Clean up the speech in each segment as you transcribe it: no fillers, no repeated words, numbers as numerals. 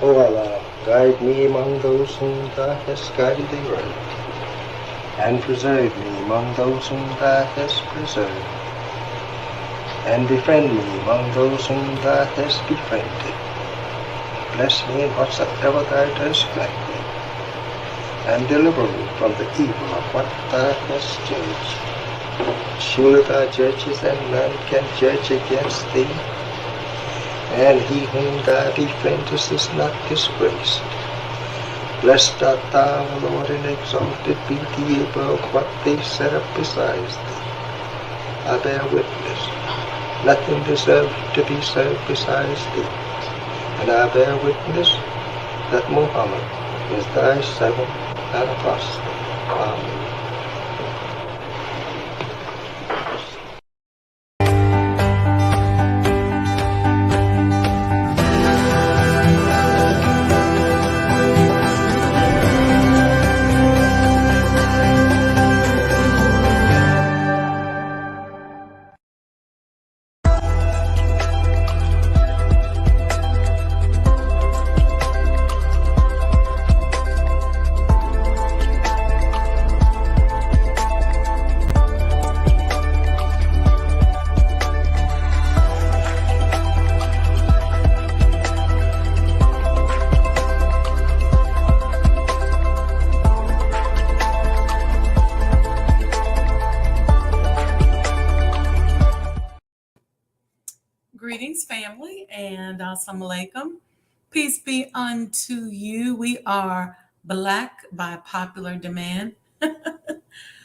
O Allah, guide me among those whom Thou hast guided aright, and preserve me among those whom Thou hast preserved, and befriend me among those whom Thou hast befriended. Bless me in whatsoever Thou dost grant me, and deliver me from the evil of what Thou hast judged. Surely Thou judgest, and none can judge against Thee, and he whom Thou befriendest is not disgraced. Blessed art Thou, O Lord, and exalted be Thee above what they set up besides Thee. I bear witness, nothing deserves to be served besides Thee, and I bear witness that Muhammad is Thy servant and apostle. Amen. Greetings, family, and assalamu alaikum. Peace be unto you. We are Black by popular demand.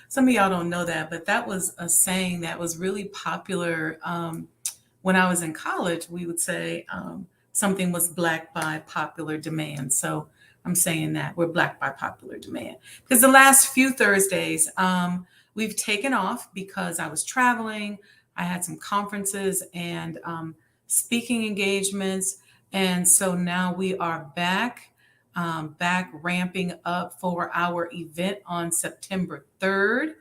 Some of y'all don't know that, but that was a saying that was really popular when I was in college. We would say something was Black by popular demand. So I'm saying that we're Black by popular demand because the last few Thursdays we've taken off because I was traveling. I had some conferences and speaking engagements. And so now we are back ramping up for our event on September 3rd.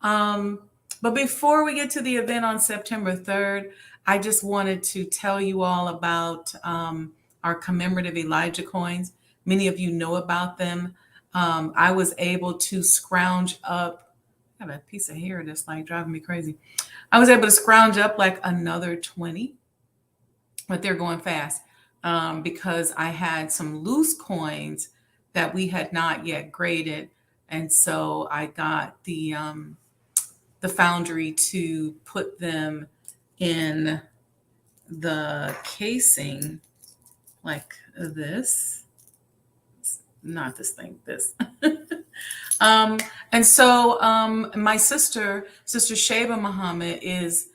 But before we get to the event on September 3rd, I just wanted to tell you all about our commemorative Elijah coins. Many of you know about them. I was able to scrounge up, I have a piece of hair that's like driving me crazy. I was able to scrounge up like another 20, but they're going fast because I had some loose coins that we had not yet graded. And so I got the foundry to put them in the casing like this. Not this thing, this. And so my sister Sheba Muhammad is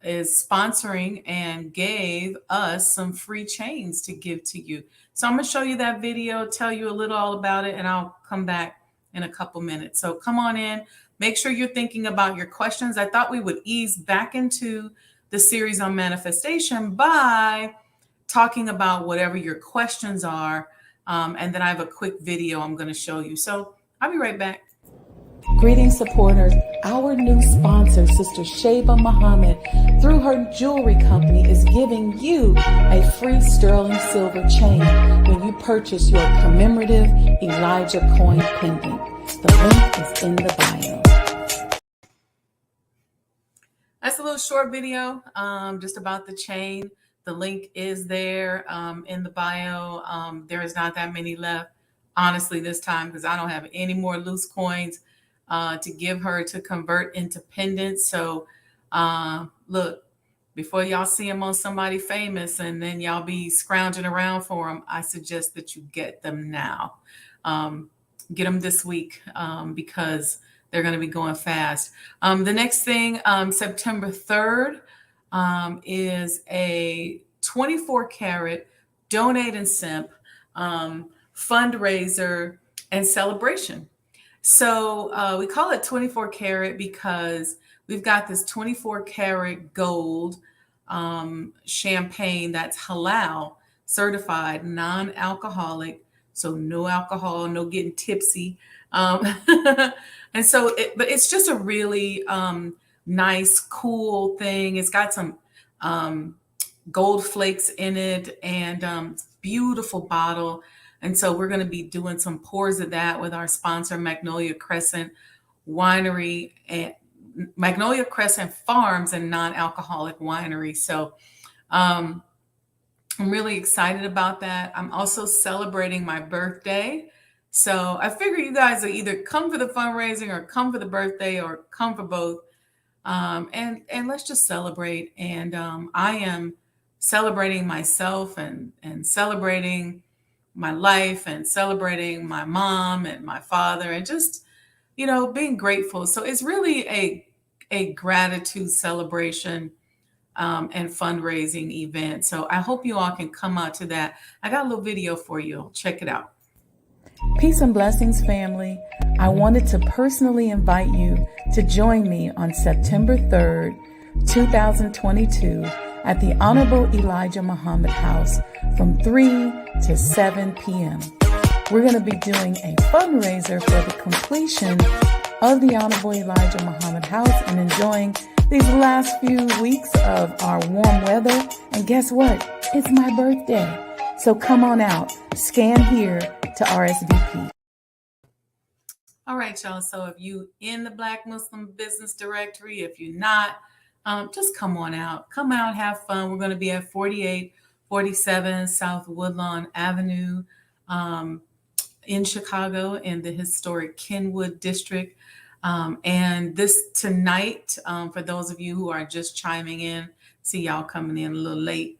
sponsoring and gave us some free chains to give to you. So I'm going to show you that video, tell you a little all about it, and I'll come back in a couple minutes. So come on in. Make sure you're thinking about your questions. I thought we would ease back into the series on manifestation by talking about whatever your questions are. And then I have a quick video I'm going to show you. So I'll be right back. Greetings, supporters. Our new sponsor, Sister Sheba Muhammad, through her jewelry company, is giving you a free sterling silver chain when you purchase your commemorative Elijah coin pendant. The link is in the bio. That's a little short video just about the chain. The link is there in the bio. There is not that many left, honestly, this time, because I don't have any more loose coins to give her to convert into pendants. So look, before y'all see them on somebody famous and then y'all be scrounging around for them, I suggest that you get them now. Get them this week because they're going to be going fast. The next thing, September 3rd, is a 24 karat donate and simp fundraiser and celebration. So we call it 24 karat because we've got this 24 karat gold champagne that's halal certified, non-alcoholic. So no alcohol, no getting tipsy. And so, but it's just a really nice, cool thing. It's got some gold flakes in it and beautiful bottle. And so we're going to be doing some pours of that with our sponsor, Magnolia Crescent Winery and Magnolia Crescent Farms and Non-Alcoholic Winery. So I'm really excited about that. I'm also celebrating my birthday. So I figure you guys will either come for the fundraising or come for the birthday or come for both. And let's just celebrate. And I am celebrating myself and celebrating my life and celebrating my mom and my father and just, being grateful. So it's really a gratitude celebration and fundraising event. So I hope you all can come out to that. I got a little video for you. Check it out. Peace and blessings, family. I wanted to personally invite you to join me on September 3rd, 2022 at the Honorable Elijah Muhammad House from 3 to 7 p.m. We're going to be doing a fundraiser for the completion of the Honorable Elijah Muhammad House and enjoying these last few weeks of our warm weather. And guess what? It's my birthday. So come on out, scan here to RSVP. All right, y'all. So if you in the Black Muslim Business Directory, if you're not, just come on out. Come out, have fun. We're going to be at 4847 South Woodlawn Avenue in Chicago in the historic Kenwood District. And this tonight, for those of you who are just chiming in, see y'all coming in a little late.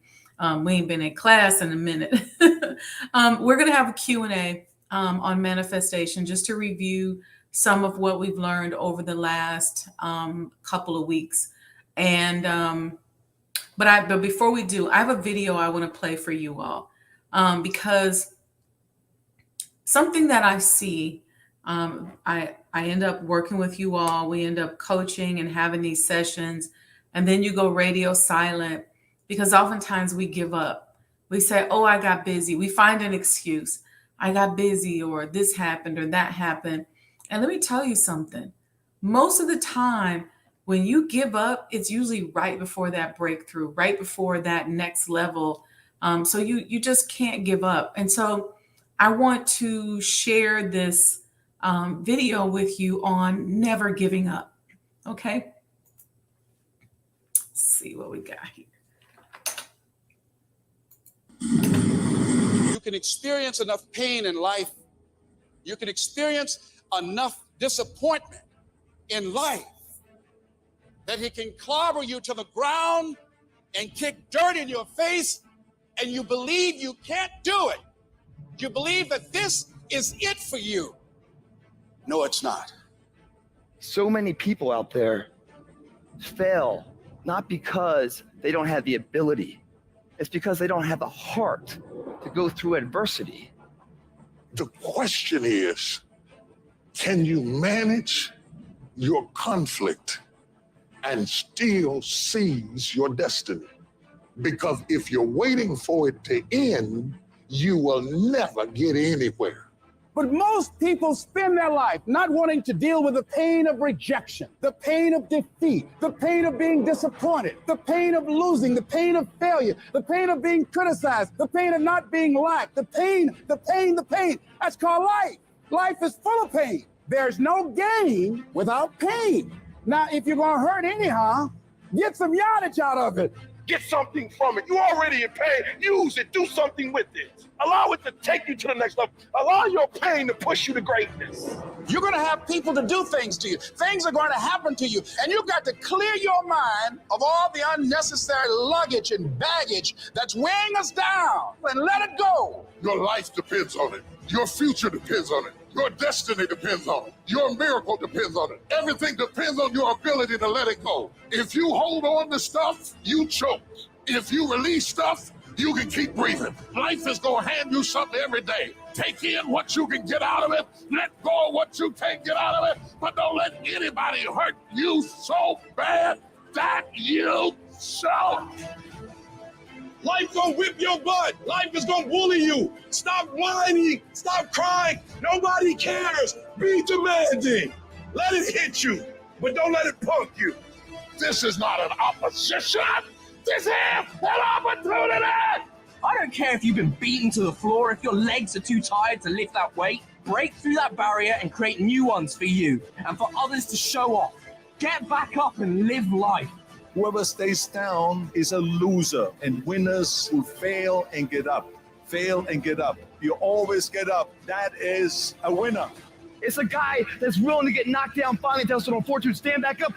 We ain't been in class in a minute. We're going to have a Q&A on manifestation just to review some of what we've learned over the last couple of weeks. And but before we do, I have a video I want to play for you all because something that I see, I end up working with you all. We end up coaching and having these sessions, and then you go radio silent because oftentimes we give up. We say, oh, I got busy. We find an excuse. I got busy, or this happened, or that happened. And let me tell you something. Most of the time, when you give up, it's usually right before that breakthrough, right before that next level. So you just can't give up. And so I want to share this video with you on never giving up. Okay. Let's see what we got here. You can experience enough pain in life. You can experience enough disappointment in life that he can clobber you to the ground and kick dirt in your face, and you believe you can't do it. You believe that this is it for you. No, it's not. So many people out there fail, not because they don't have the ability. It's because they don't have the heart to go through adversity. The question is, can you manage your conflict and still seize your destiny? Because if you're waiting for it to end, you will never get anywhere. But most people spend their life not wanting to deal with the pain of rejection, the pain of defeat, the pain of being disappointed, the pain of losing, the pain of failure, the pain of being criticized, the pain of not being liked, the pain. That's called life. Life is full of pain. There's no gain without pain. Now, if you're going to hurt anyhow, get some yardage out of it. Get something from it. You already in pain. Use it. Do something with it. Allow it to take you to the next level. Allow your pain to push you to greatness. You're going to have people to do things to you. Things are going to happen to you. And you've got to clear your mind of all the unnecessary luggage and baggage that's weighing us down and let it go. Your life depends on it. Your future depends on it. Your destiny depends on it. Your miracle depends on it. Everything depends on your ability to let it go. If you hold on to stuff, you choke. If you release stuff, you can keep breathing. Life is going to hand you something every day. Take in what you can get out of it. Let go of what you can't get out of it. But don't let anybody hurt you so bad that you choke. Life gonna whip your butt. Life is gonna bully you. Stop whining. Stop crying. Nobody cares. Be demanding. Let it hit you, but don't let it punk you. This is not an opposition. This is an opportunity. I don't care if you've been beaten to the floor, if your legs are too tired to lift that weight. Break through that barrier and create new ones for you and for others to show off. Get back up and live life. Whoever stays down is a loser, and winners who fail and get up. Fail and get up. You always get up. That is a winner. It's a guy that's willing to get knocked down, finally tested on fortune, stand back up,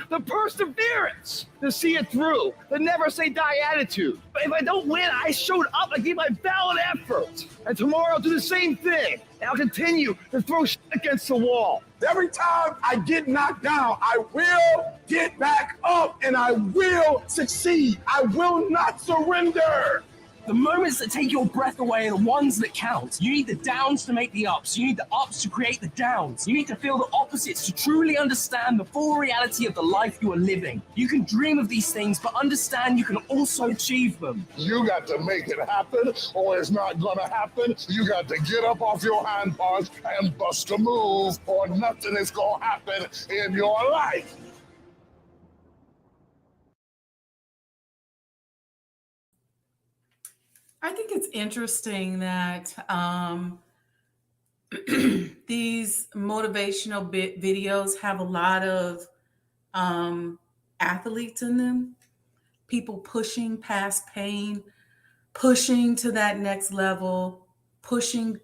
the perseverance to see it through, the never say die attitude. But if I don't win, I showed up, I gave my valid effort. And tomorrow I'll do the same thing. And I'll continue to throw shit against the wall. Every time I get knocked down, I will get back up and I will succeed. I will not surrender. The moments that take your breath away are the ones that count. You need the downs to make the ups. You need the ups to create the downs. You need to feel the opposites to truly understand the full reality of the life you are living. You can dream of these things, but understand you can also achieve them. You got to make it happen, or it's not gonna happen. You got to get up off your hind paws and bust a move, or nothing is gonna happen in your life. I think it's interesting that these motivational videos have a lot of athletes in them, people pushing past pain, pushing to that next level, pushing,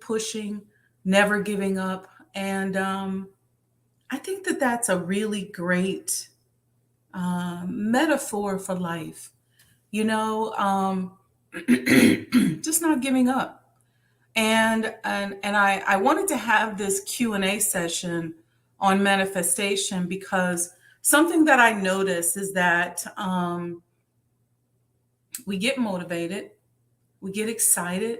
never giving up. And I think that that's a really great metaphor for life. You know, just not giving up. And I wanted to have this Q&A session on manifestation because something that I notice is that we get motivated, we get excited,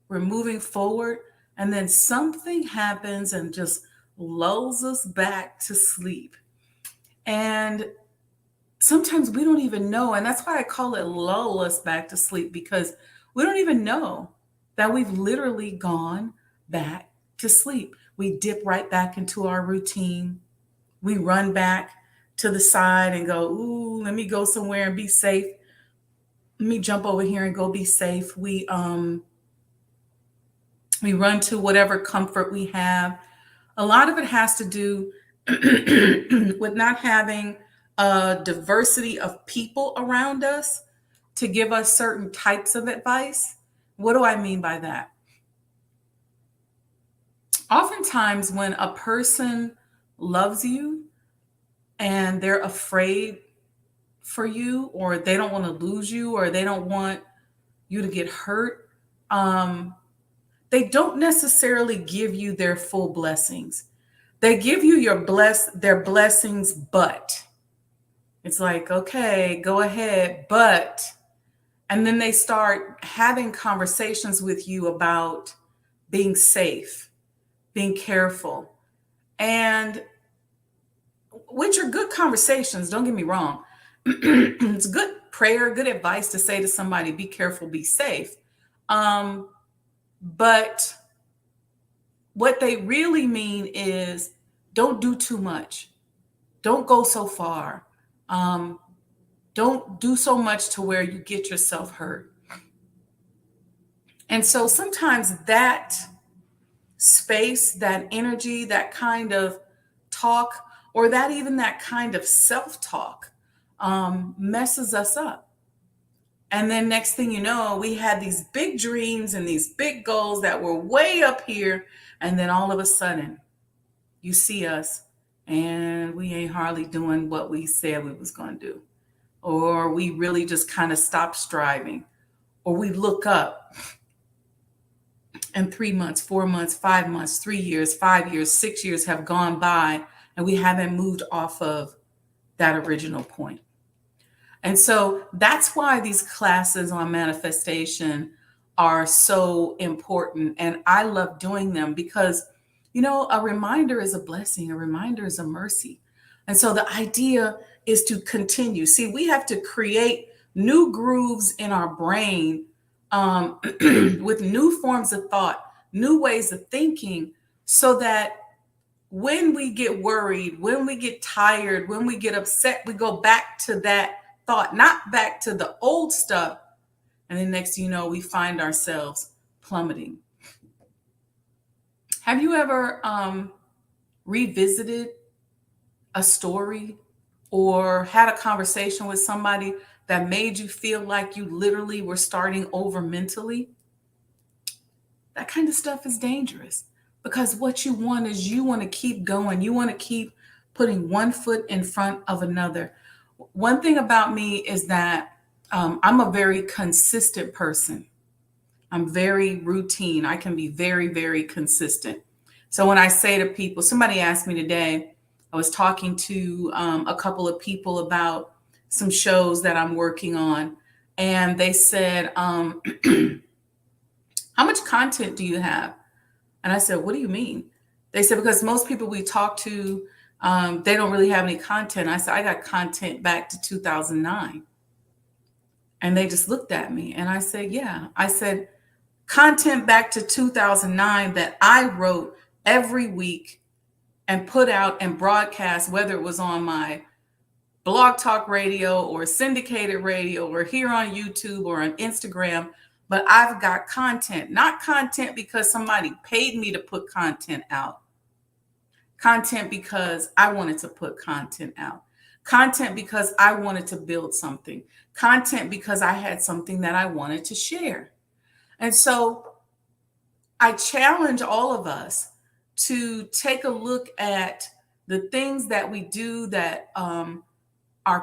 we're moving forward, and then something happens and just lulls us back to sleep. And sometimes we don't even know. And that's why I call it lull us back to sleep, because we don't even know that we've literally gone back to sleep. We dip right back into our routine. We run back to the side and go, ooh, let me go somewhere and be safe. Let me jump over here and go be safe. We run to whatever comfort we have. A lot of it has to do with not having a diversity of people around us to give us certain types of advice. What do I mean by that? Oftentimes when a person loves you and they're afraid for you, or they don't want to lose you, or they don't want you to get hurt, they don't necessarily give you their full blessings. They give you their blessings, but it's like, okay, go ahead, but, and then they start having conversations with you about being safe, being careful, and which are good conversations, don't get me wrong. It's good prayer, good advice to say to somebody, be careful, be safe. But what they really mean is don't do too much. Don't go so far. Don't do so much to where you get yourself hurt. And so sometimes that space, that energy, that kind of talk, or that kind of self-talk messes us up. And then next thing you know, we had these big dreams and these big goals that were way up here. And then all of a sudden you see us and we ain't hardly doing what we said we was going to do. Or we really just kind of stop striving. Or we look up and 3 months, 4 months, 5 months, 3 years, 5 years, 6 years have gone by and we haven't moved off of that original point. And so that's why these classes on manifestation are so important. And I love doing them because, you know, a reminder is a blessing. A reminder is a mercy. And so the idea is to continue. See, we have to create new grooves in our brain with new forms of thought, new ways of thinking, so that when we get worried, when we get tired, when we get upset, we go back to that thought, not back to the old stuff, And then next thing you know, we find ourselves plummeting. Have you ever revisited a story or had a conversation with somebody that made you feel like you literally were starting over mentally? That kind of stuff is dangerous, because what you want is you want to keep going. You want to keep putting one foot in front of another. One thing about me is that I'm a very consistent person. I'm very routine. I can be very, very consistent. So when I say to people, somebody asked me today, I was talking to a couple of people about some shows that I'm working on. And they said, how much content do you have? And I said, what do you mean? They said, because most people we talk to, they don't really have any content. I said, I got content back to 2009. And they just looked at me and I said, yeah. I said, content back to 2009 that I wrote every week and put out and broadcast, whether it was on my Blog Talk Radio or syndicated radio or here on YouTube or on Instagram. But I've got content, not content because somebody paid me to put content out. Content because I wanted to put content out. Content because I wanted to build something. Content because I had something that I wanted to share. And so I challenge all of us to take a look at the things that we do that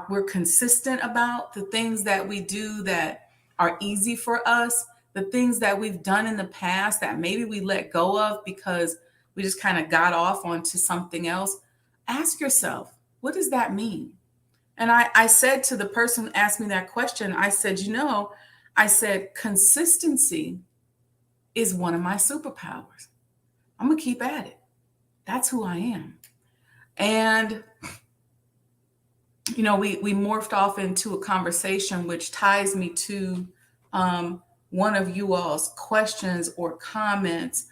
we're consistent about, the things that we do that are easy for us, the things that we've done in the past that maybe we let go of because we just kind of got off onto something else. Ask yourself, what does that mean? And I said to the person who asked me that question, I said, I said, consistency is one of my superpowers. I'm going to keep at it. That's who I am. And, we morphed off into a conversation, which ties me to one of you all's questions or comments.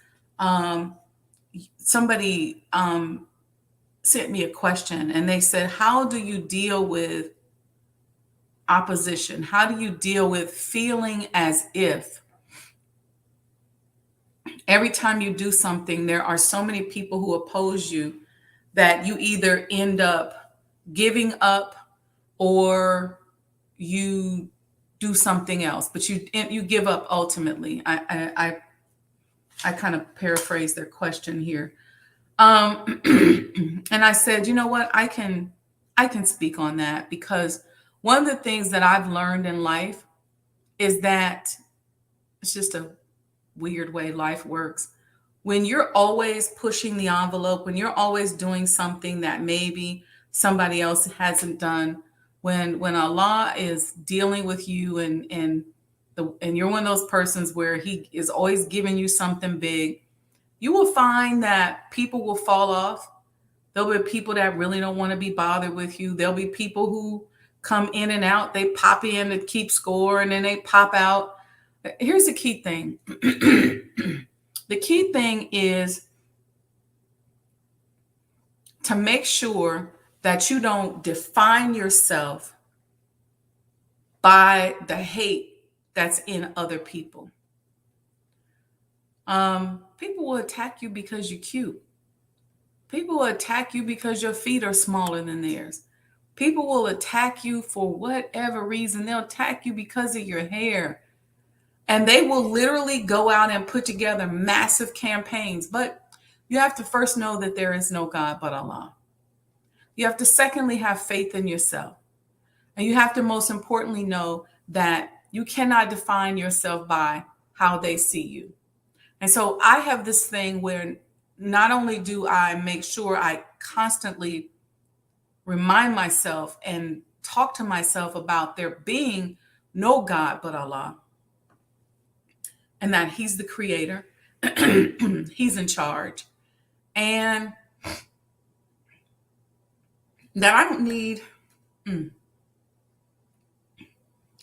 Somebody sent me a question and they said, how do you deal with opposition? How do you deal with feeling as if every time you do something, there are so many people who oppose you that you either end up giving up or you do something else, but you give up ultimately? I kind of paraphrase their question here. And I said, you know what, I can speak on that, because one of the things that I've learned in life is that it's just a weird way life works. When you're always pushing the envelope, when you're always doing something that maybe somebody else hasn't done, when Allah is dealing with you and you're one of those persons where he is always giving you something big, you will find that people will fall off. There'll be people that really don't want to be bothered with you. There'll be people who come in and out. They pop in to keep score and then they pop out. Here's the key thing. The key thing is to make sure that you don't define yourself by the hate that's in other people. People will attack you because you're cute. People will attack you because your feet are smaller than theirs. People will attack you for whatever reason. They'll attack you because of your hair. And they will literally go out and put together massive campaigns. But you have to first know that there is no God but Allah. You have to secondly have faith in yourself. And you have to most importantly know that you cannot define yourself by how they see you. And so I have this thing where not only do I make sure I constantly remind myself and talk to myself about there being no God but Allah, and that he's the creator, he's in charge, and that I don't need,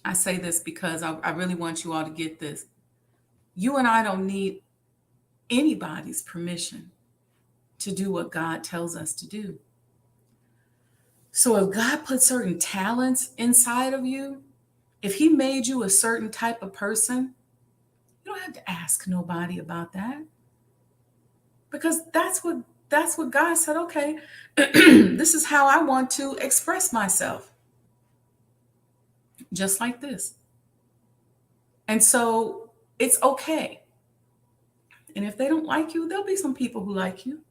I say this because I really want you all to get this. You and I don't need anybody's permission to do what God tells us to do. So if God put certain talents inside of you, If he made you a certain type of person, you don't have to ask nobody about that. Because that's what God said, okay, this is how I want to express myself. Just like this. And so it's okay. And if they don't like you, there'll be some people who like you.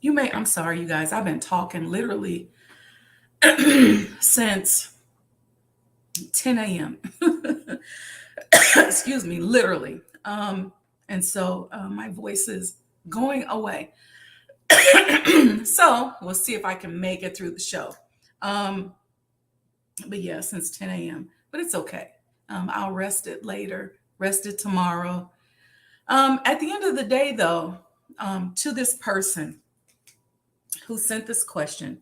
I'm sorry, you guys, I've been talking literally since 10 a.m. Excuse me, literally. And so my voice is going away. So we'll see if I can make it through the show. But yeah, since 10 a.m. But it's okay. I'll rest it later, rest it tomorrow. At the end of the day, though, to this person who sent this question,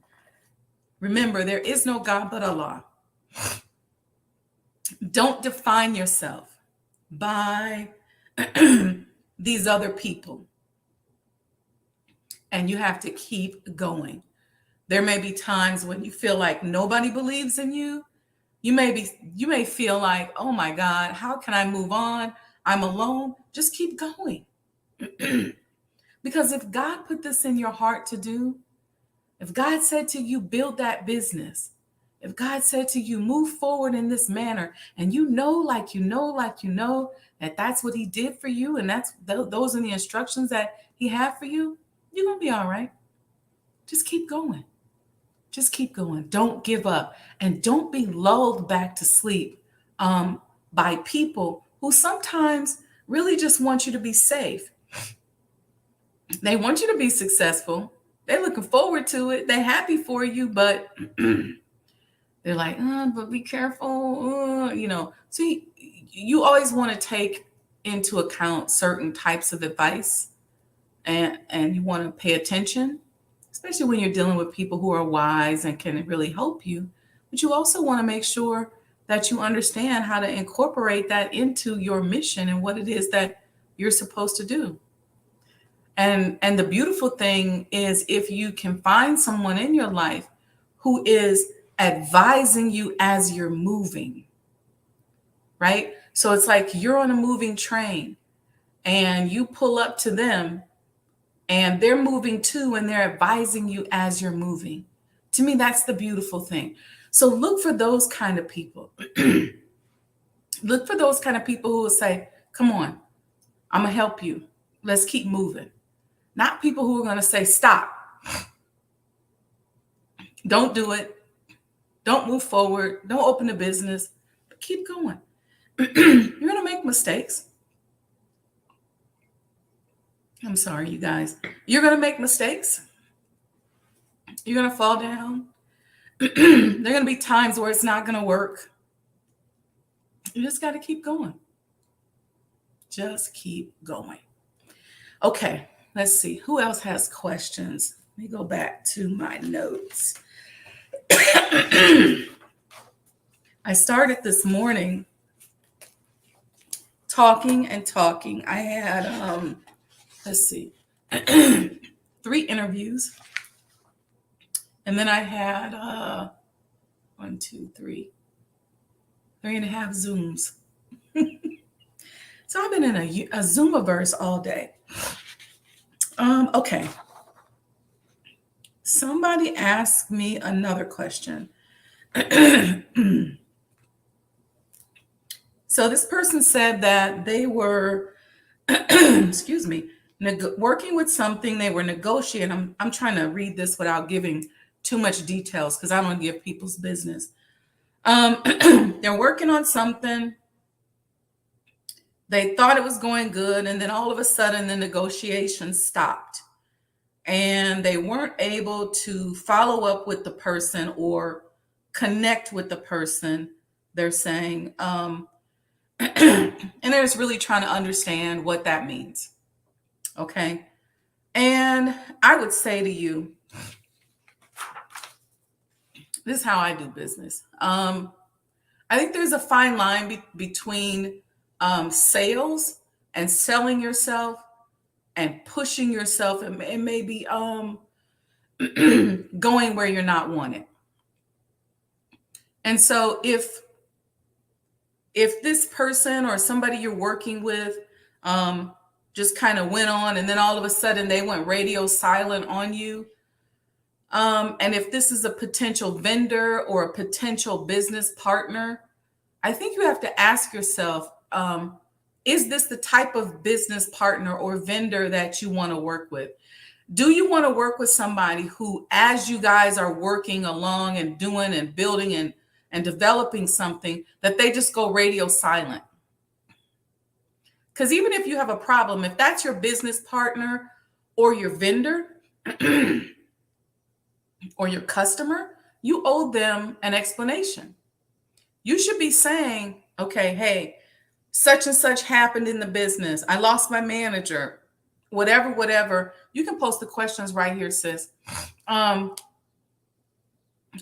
remember, there is no God but Allah. Don't define yourself by these other people. And you have to keep going. There may be times when you feel like nobody believes in you. You may feel like, oh my God, how can I move on? I'm alone. Just keep going. Because if God put this in your heart to do, if God said to you, build that business, if God said to you, move forward in this manner, and you know that that's what he did for you, and those are the instructions that he had for you, you're going to be all right. Just keep going. Just keep going. Don't give up. And don't be lulled back to sleep by people who sometimes really just want you to be safe. They want you to be successful. They're looking forward to it. They're happy for you, but they're like, but be careful, So you always want to take into account certain types of advice, and you want to pay attention, especially when you're dealing with people who are wise and can really help you. But you also want to make sure that you understand how to incorporate that into your mission and what it is that you're supposed to do. And the beautiful thing is, if you can find someone in your life who is advising you as you're moving, right? So it's like you're on a moving train and you pull up to them and they're moving too, and they're advising you as you're moving. To me, that's the beautiful thing. So look for those kind of people. Look for those kind of people who will say, come on, I'm going to help you. Let's keep moving. Not people who are going to say, stop. Don't do it. Don't move forward. Don't open a business. But keep going. You're going to make mistakes. I'm sorry, you guys. You're going to make mistakes. You're going to fall down. There are going to be times where it's not going to work. You just got to keep going. Just keep going. Okay, let's see. Who else has questions? Let me go back to my notes. I started this morning talking. I had, let's see, 3 interviews. And then I had 1, 2, 3, 3.5 Zooms. So I've been in a Zoomiverse all day. Okay. Somebody asked me another question. So this person said that they were, excuse me, working with something. They were negotiating. I'm trying to read this without giving too much details because I don't give people's business. They're working on something. They thought it was going good, and then all of a sudden the negotiations stopped. And they weren't able to follow up with the person or connect with the person, they're saying. And they're just really trying to understand what that means. Okay. And I would say to you, this is how I do business. I think there's a fine line between sales and selling yourself and pushing yourself and maybe going where you're not wanted. And so if this person or somebody you're working with just kind of went on and then all of a sudden they went radio silent on you, and if this is a potential vendor or a potential business partner, I think you have to ask yourself, is this the type of business partner or vendor that you want to work with? Do you want to work with somebody who, as you guys are working along and doing and building and developing something, that they just go radio silent? Because even if you have a problem, if that's your business partner or your vendor or your customer, you owe them an explanation. You should be saying, okay, hey, such and such happened in the business. I lost my manager, whatever. You can post the questions right here, sis.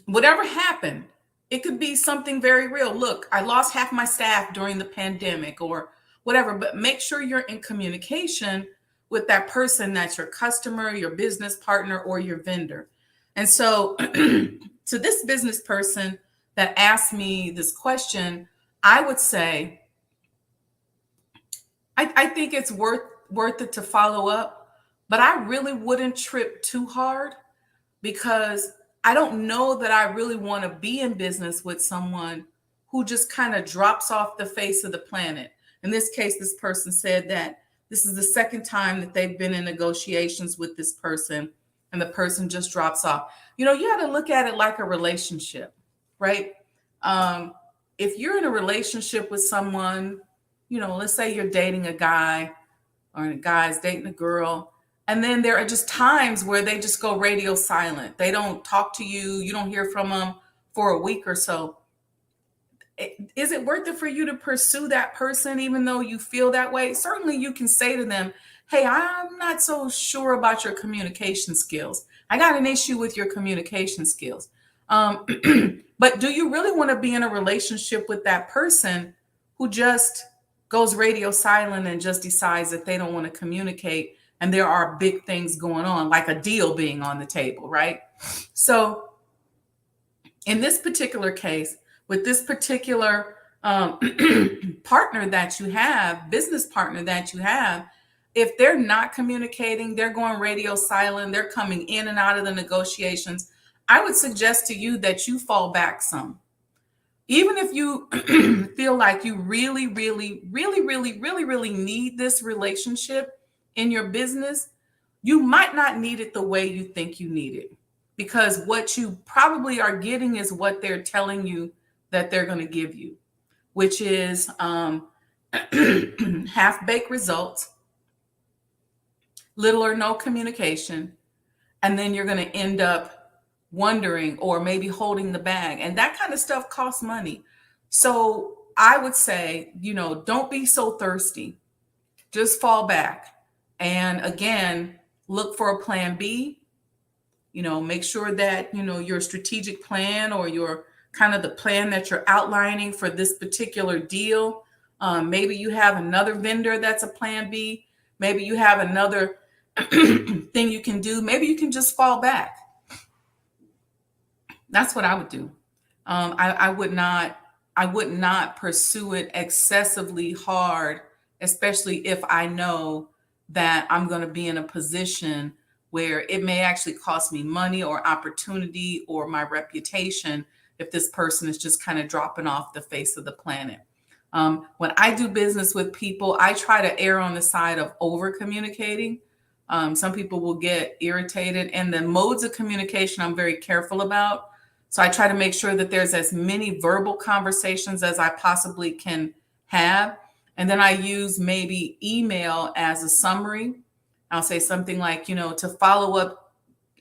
Whatever happened, it could be something very real. Look, I lost half my staff during the pandemic or whatever, but make sure you're in communication with that person that's your customer, your business partner, or your vendor. And so to this business person that asked me this question, I would say, I think it's worth it to follow up, but I really wouldn't trip too hard, because I don't know that I really want to be in business with someone who just kind of drops off the face of the planet. In this case, this person said that this is the second time that they've been in negotiations with this person, and the person just drops off. You know, you got to look at it like a relationship, right? If you're in a relationship with someone, you know, let's say you're dating a guy or a guy's dating a girl, and then there are just times where they just go radio silent. They don't talk to you. You don't hear from them for a week or so. Is it worth it for you to pursue that person even though you feel that way? Certainly you can say to them, hey, I'm not so sure about your communication skills. I got an issue with your communication skills. But do you really want to be in a relationship with that person who just goes radio silent and just decides that they don't want to communicate, and there are big things going on, like a deal being on the table, right? So in this particular case, with this particular partner that you have, business partner that you have, if they're not communicating, they're going radio silent, they're coming in and out of the negotiations, I would suggest to you that you fall back some. Even if you feel like you really need this relationship in your business, you might not need it the way you think you need it, because what you probably are getting is what they're telling you that they're going to give you, which is half-baked results, little or no communication, and then you're going to end up wondering or maybe holding the bag. And that kind of stuff costs money. So I would say, you know, don't be so thirsty. Just fall back. And again, look for a plan B. You know, make sure that, you know, your strategic plan or your kind of the plan that you're outlining for this particular deal. Maybe you have another vendor that's a plan B. Maybe you have another thing you can do. Maybe you can just fall back. That's what I would do. I would not pursue it excessively hard, especially if I know that I'm going to be in a position where it may actually cost me money or opportunity or my reputation if this person is just kind of dropping off the face of the planet. When I do business with people, I try to err on the side of over communicating. Some people will get irritated, and the modes of communication I'm very careful about. So I try to make sure that there's as many verbal conversations as I possibly can have. And then I use maybe email as a summary. I'll say something like, you know, to follow up,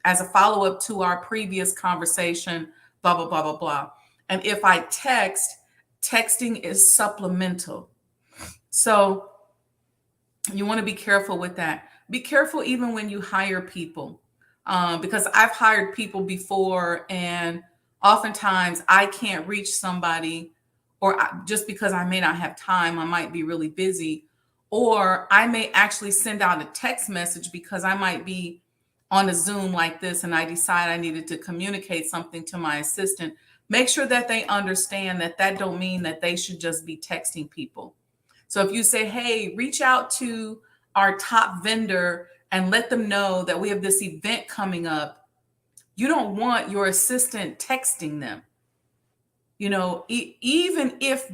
as a follow-up to our previous conversation, blah, blah, blah, blah, blah. And if I texting is supplemental. So you want to be careful with that. Be careful even when you hire people, because I've hired people before, and oftentimes I can't reach somebody, or just because I may not have time, I might be really busy, or I may actually send out a text message because I might be on a Zoom like this and I decide I needed to communicate something to my assistant, make sure that they understand that that don't mean that they should just be texting people. So if you say, hey, reach out to our top vendor and let them know that we have this event coming up, you don't want your assistant texting them. You know, even if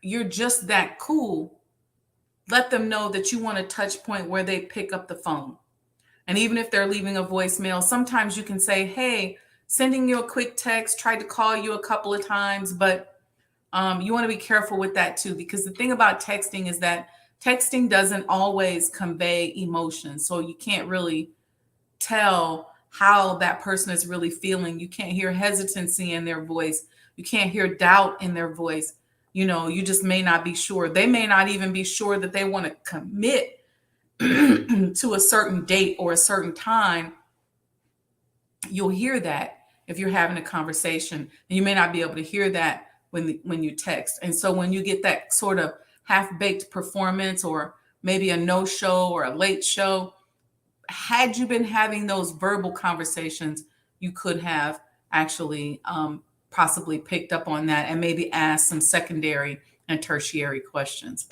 you're just that cool, let them know that you want a touch point where they pick up the phone. And even if they're leaving a voicemail, sometimes you can say, hey, sending you a quick text, tried to call you a couple of times, but you want to be careful with that too, because the thing about texting is that texting doesn't always convey emotion. So you can't really tell how that person is really feeling. You can't hear hesitancy in their voice. You can't hear doubt in their voice. You know, you just may not be sure. They may not even be sure that they want to commit to a certain date or a certain time. You'll hear that if you're having a conversation, and you may not be able to hear that when you text. And so when you get that sort of half-baked performance, or maybe a no-show or a late show, had you been having those verbal conversations, you could have actually possibly picked up on that and maybe asked some secondary and tertiary questions.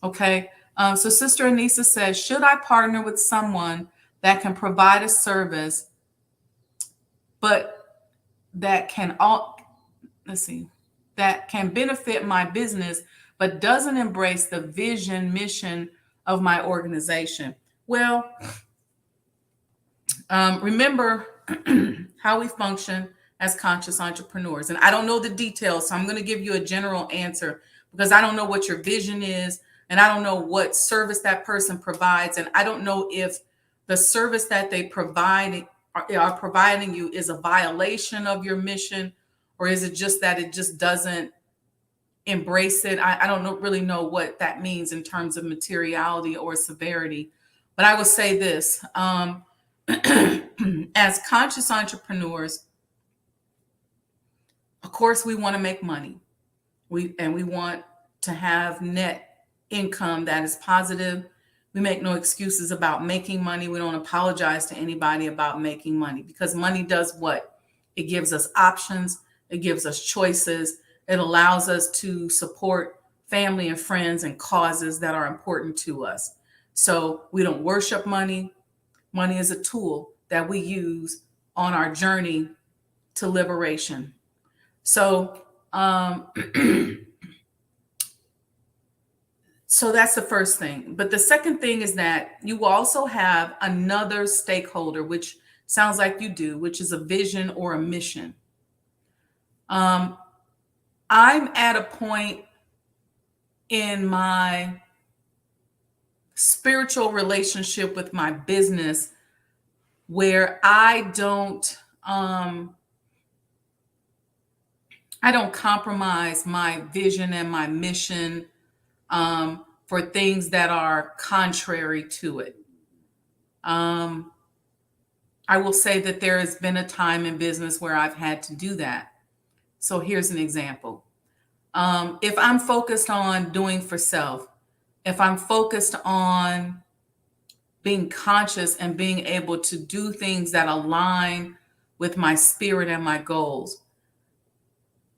Okay. So Sister Anissa says, should I partner with someone that can provide a service, but that can that can benefit my business, but doesn't embrace the vision, mission of my organization? Well, remember how we function as conscious entrepreneurs. And I don't know the details, so I'm going to give you a general answer, because I don't know what your vision is, and I don't know what service that person provides, and I don't know if the service that they are providing you is a violation of your mission, or is it just that it just doesn't embrace it? I don't really know what that means in terms of materiality or severity. But I would say this, as conscious entrepreneurs, of course, we want to make money. We want to have net income that is positive. We make no excuses about making money. We don't apologize to anybody about making money, because money does what? It gives us options. It gives us choices. It allows us to support family and friends and causes that are important to us. So we don't worship money. Money is a tool that we use on our journey to liberation. So, so that's the first thing. But the second thing is that you also have another stakeholder, which sounds like you do, which is a vision or a mission. I'm at a point in my spiritual relationship with my business where I don't compromise my vision and my mission for things that are contrary to it. I will say that there has been a time in business where I've had to do that. So here's an example. If I'm focused on doing for self, if I'm focused on being conscious and being able to do things that align with my spirit and my goals,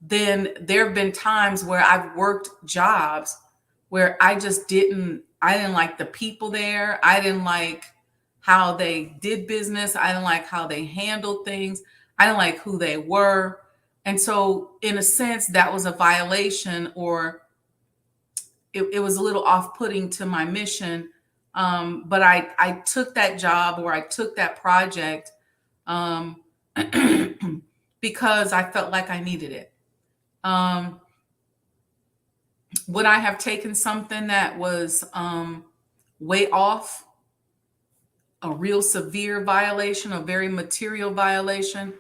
then there have been times where I've worked jobs where I didn't like the people there. I didn't like how they did business. I didn't like how they handled things. I didn't like who they were. And so in a sense, that was a violation, or it was a little off-putting to my mission. But I took that job, or I took that project because I felt like I needed it. Would I have taken something that was way off, a real severe violation, a very material violation?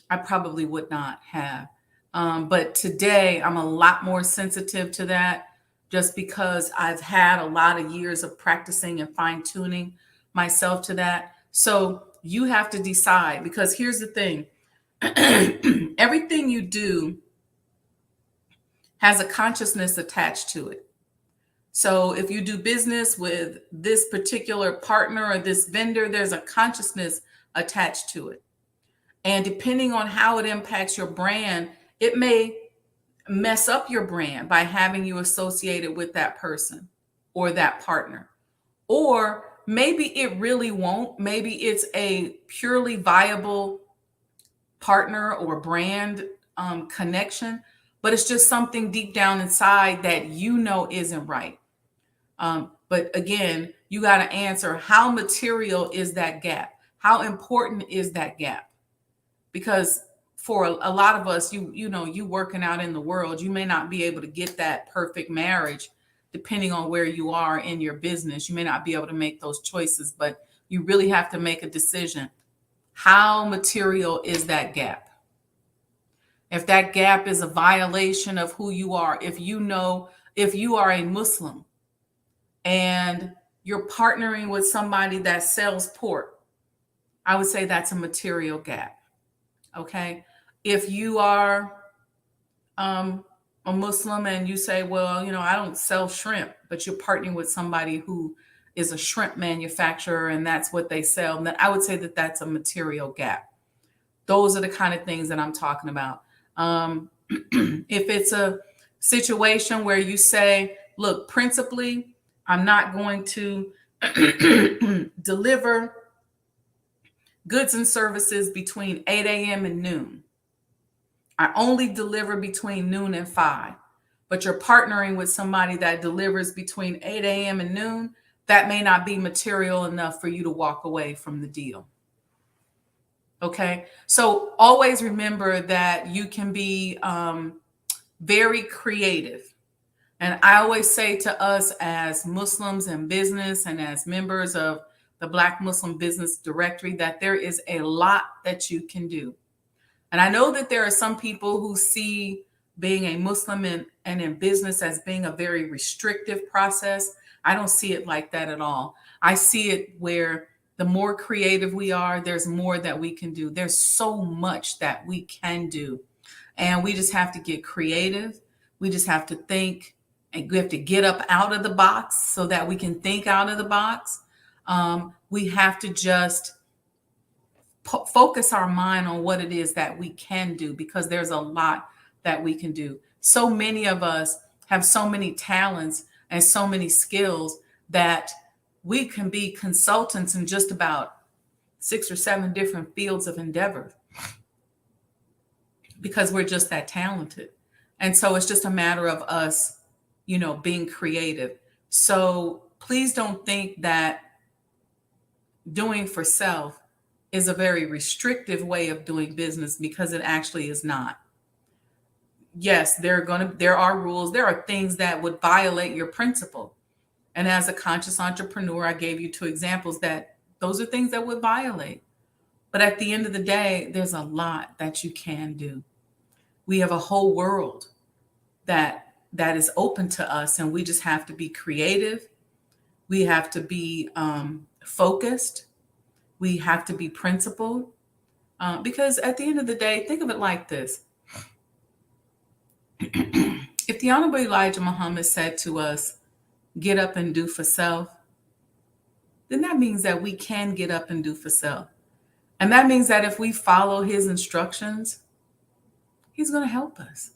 I probably would not have. But today I'm a lot more sensitive to that, just because I've had a lot of years of practicing and fine-tuning myself to that. So you have to decide, because here's the thing. Everything you do has a consciousness attached to it. So if you do business with this particular partner or this vendor, there's a consciousness attached to it. And depending on how it impacts your brand, It may mess up your brand by having you associated with that person or that partner. Or maybe it really won't. Maybe it's a purely viable partner or brand connection, but it's just something deep down inside that you know isn't right. But again, you got to answer, how material is that gap? How important is that gap? Because for a lot of us, you know, you working out in the world, you may not be able to get that perfect marriage depending on where you are in your business. You may not be able to make those choices, but you really have to make a decision. How material is that gap? If that gap is a violation of who you are, if you are a Muslim and you're partnering with somebody that sells pork, I would say that's a material gap. Okay. If you are a Muslim and you say, well, you know, I don't sell shrimp, but you're partnering with somebody who is a shrimp manufacturer and that's what they sell, then I would say that that's a material gap. Those are the kind of things that I'm talking about. If it's a situation where you say, look, principally, I'm not going to deliver goods and services between 8 a.m. and noon. I only deliver between noon and 5. But you're partnering with somebody that delivers between 8 a.m. and noon. That may not be material enough for you to walk away from the deal. Okay. So always remember that you can be very creative. And I always say to us as Muslims in business and as members of the Black Muslim Business Directory that there is a lot that you can do. And I know that there are some people who see being a Muslim and in business as being a very restrictive process. I don't see it like that at all. I see it where the more creative we are, there's more that we can do. There's so much that we can do. And we just have to get creative. We just have to think, and we have to get up out of the box so that we can think out of the box. We have to just focus our mind on what it is that we can do, because there's a lot that we can do. So many of us have so many talents and so many skills that we can be consultants in just about 6 or 7 different fields of endeavor because we're just that talented. And so it's just a matter of us, you know, being creative. So please don't think that doing for self is a very restrictive way of doing business, because it actually is not. Yes, there are rules. There are things that would violate your principle. And as a conscious entrepreneur, I gave you 2 examples that those are things that would violate. But at the end of the day, there's a lot that you can do. We have a whole world that is open to us, and we just have to be creative. We have to be focused. We have to be principled. Because at the end of the day, think of it like this. If the Honorable Elijah Muhammad said to us, get up and do for self, then that means that we can get up and do for self. And that means that if we follow his instructions, he's going to help us.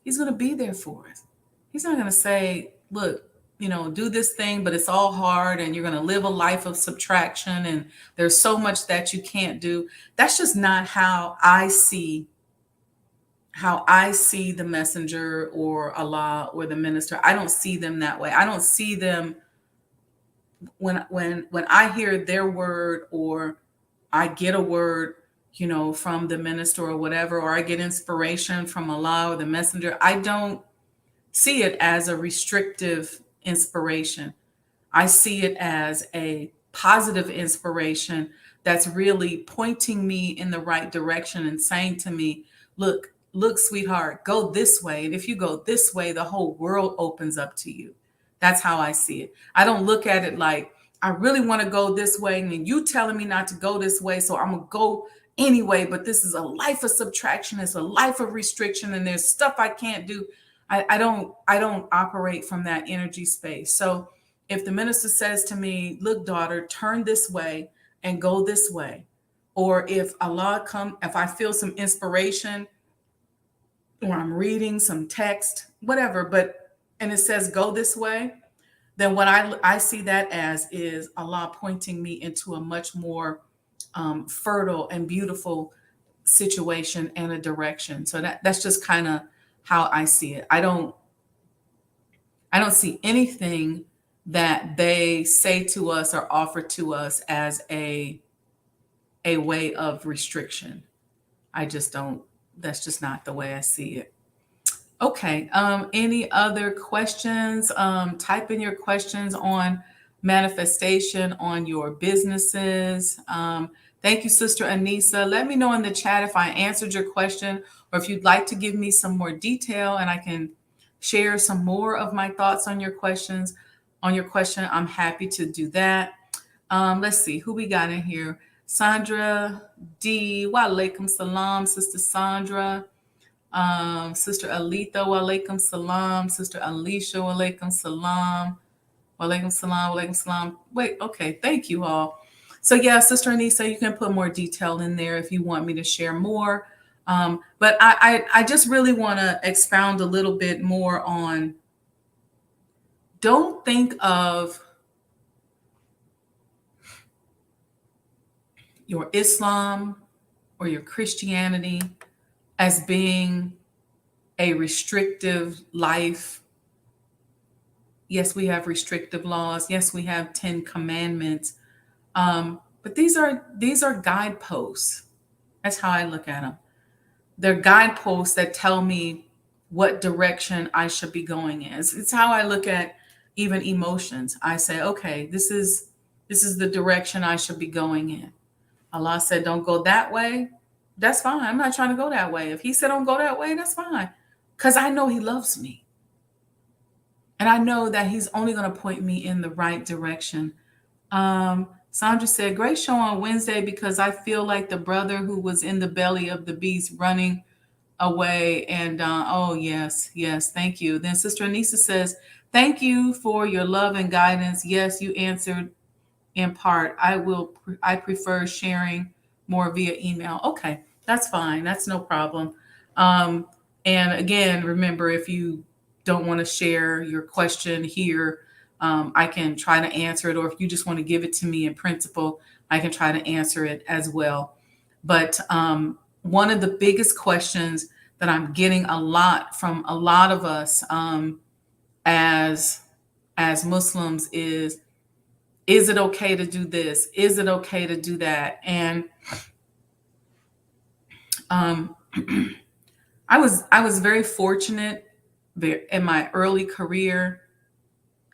He's going to be there for us. He's not going to say, look, you know, do this thing, but it's all hard and you're going to live a life of subtraction and there's so much that you can't do. That's just not how I see the messenger or Allah or the minister. I don't see them that way. I don't see them when I hear their word, or I get a word, you know, from the minister or whatever, or I get inspiration from Allah or the messenger. I don't see it as a restrictive inspiration. I see it as a positive inspiration that's really pointing me in the right direction and saying to me, look, sweetheart, go this way. And if you go this way, the whole world opens up to you. That's how I see it. I don't look at it like, I really want to go this way, and then you telling me not to go this way, so I'm going to go anyway. But this is a life of subtraction. It's a life of restriction, and there's stuff I can't do. I don't operate from that energy space. So if the minister says to me, look, daughter, turn this way and go this way, or if I feel some inspiration or I'm reading some text, whatever, and it says go this way, then what I see that as is Allah pointing me into a much more fertile and beautiful situation and a direction. So that's just kind of how I see it. I don't see anything that they say to us or offer to us as a way of restriction. I just don't, that's just not the way I see it. Okay. Any other questions? Type in your questions on manifestation on your businesses. Thank you, Sister Anissa. Let me know in the chat if I answered your question or if you'd like to give me some more detail and I can share some more of my thoughts on your questions. On your question, I'm happy to do that. Let's see who we got in here. Sandra D. Wa alaikum salam, Sister Sandra. Sister Alita, wa alaikum salam. Sister Alicia, wa alaikum salam. Wa alaikum salam, wa alaikum salam. Wait, okay, thank you all. So yeah, Sister Anissa, you can put more detail in there if you want me to share more. But I just really want to expound a little bit more on, don't think of your Islam or your Christianity as being a restrictive life. Yes, we have restrictive laws. Yes, we have 10 commandments. But these are guideposts. That's how I look at them. They're guideposts that tell me what direction I should be going in. It's how I look at even emotions. I say, okay, this is the direction I should be going in. Allah said, don't go that way. That's fine. I'm not trying to go that way. If he said don't go that way, that's fine. Because I know he loves me. And I know that he's only going to point me in the right direction. Sandra said, great show on Wednesday because I feel like the brother who was in the belly of the beast running away. And oh, yes, thank you. Then Sister Anissa says, thank you for your love and guidance. Yes, you answered in part. I prefer sharing more via email. Okay, that's fine. That's no problem. And again, remember, if you don't want to share your question here, I can try to answer it. Or if you just want to give it to me in principle, I can try to answer it as well. But one of the biggest questions that I'm getting a lot from a lot of us as Muslims is it okay to do this? Is it okay to do that? And I was very fortunate in my early career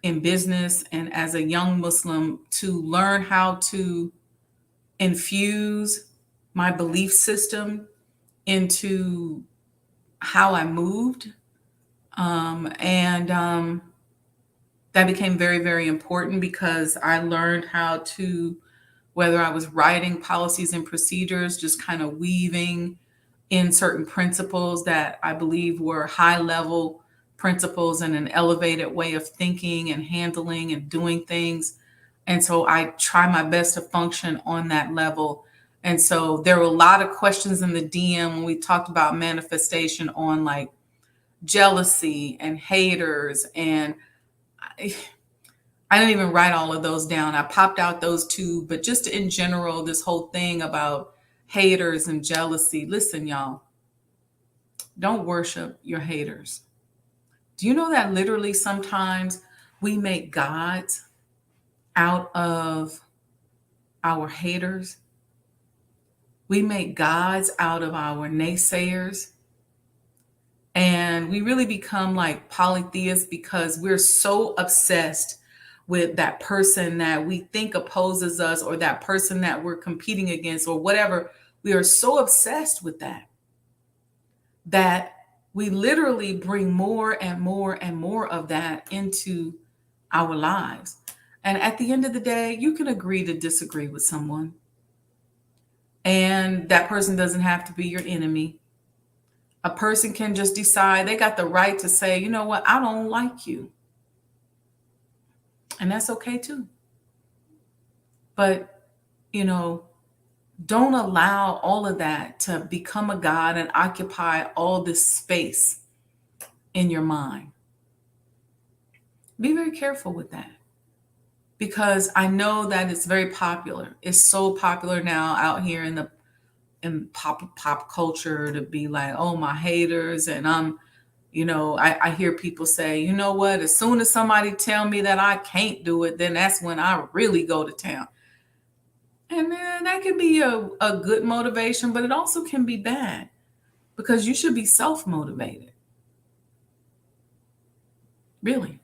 in business and as a young Muslim to learn how to infuse my belief system into how I moved. That became very, very important because I learned how to, whether I was writing policies and procedures, just kind of weaving in certain principles that I believe were high level principles and an elevated way of thinking and handling and doing things. And so I try my best to function on that level. And so there were a lot of questions in the DM when we talked about manifestation on like jealousy and haters. And I didn't even write all of those down. I popped out those two, but just in general, this whole thing about haters and jealousy. Listen, y'all, don't worship your haters. Do you know that literally sometimes we make gods out of our haters? We make gods out of our naysayers. And we really become like polytheists because we're so obsessed with that person that we think opposes us or that person that we're competing against or whatever. We are so obsessed with that we literally bring more and more and more of that into our lives. And at the end of the day, you can agree to disagree with someone. And that person doesn't have to be your enemy. A person can just decide they got the right to say, you know what, I don't like you. And that's okay too. But, Don't allow all of that to become a God and occupy all this space in your mind. Be very careful with that, because I know that it's very popular. It's so popular now out here in pop culture to be like, oh, my haters. And I hear people say, you know what, as soon as somebody tell me that I can't do it, then that's when I really go to town. And then that can be a good motivation, but it also can be bad, because you should be self-motivated. Really.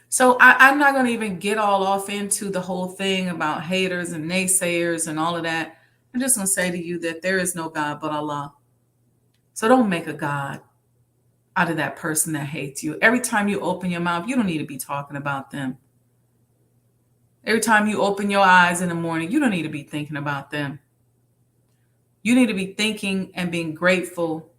So I'm not going to even get all off into the whole thing about haters and naysayers and all of that. I'm just going to say to you that there is no God but Allah. So don't make a God out of that person that hates you. Every time you open your mouth, you don't need to be talking about them. Every time you open your eyes in the morning, you don't need to be thinking about them. You need to be thinking and being grateful